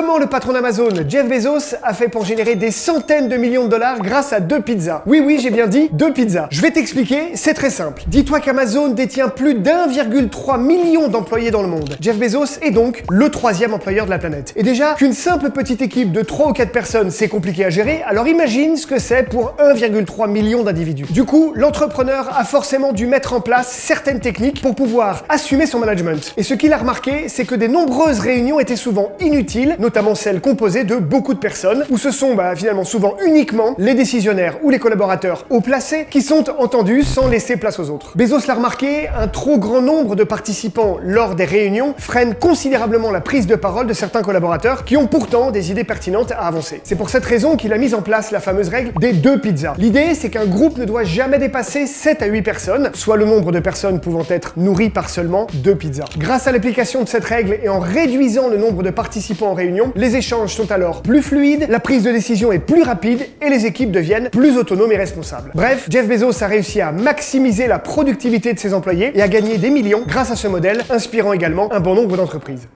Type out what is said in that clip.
Comment le patron d'Amazon, Jeff Bezos, a fait pour générer des centaines de millions de dollars grâce à 2 pizzas? Oui, j'ai bien dit 2 pizzas. Je vais t'expliquer, c'est très simple. Dis-toi qu'Amazon détient plus d'1,3 million d'employés dans le monde. Jeff Bezos est donc le 3e employeur de la planète. Et déjà, qu'une simple petite équipe de 3 ou 4 personnes, c'est compliqué à gérer, alors imagine ce que c'est pour 1,3 million d'individus. Du coup, l'entrepreneur a forcément dû mettre en place certaines techniques pour pouvoir assumer son management. Et ce qu'il a remarqué, c'est que des nombreuses réunions étaient souvent inutiles, notamment celles composées de beaucoup de personnes, où ce sont finalement souvent uniquement les décisionnaires ou les collaborateurs haut placés qui sont entendus sans laisser place aux autres. Bezos l'a remarqué, un trop grand nombre de participants lors des réunions freine considérablement la prise de parole de certains collaborateurs qui ont pourtant des idées pertinentes à avancer. C'est pour cette raison qu'il a mis en place la fameuse règle des 2 pizzas. L'idée, c'est qu'un groupe ne doit jamais dépasser 7 à 8 personnes, soit le nombre de personnes pouvant être nourries par seulement 2 pizzas. Grâce à l'application de cette règle et en réduisant le nombre de participants en réunion, les échanges sont alors plus fluides, la prise de décision est plus rapide et les équipes deviennent plus autonomes et responsables. Bref, Jeff Bezos a réussi à maximiser la productivité de ses employés et à gagner des millions grâce à ce modèle, inspirant également un bon nombre d'entreprises.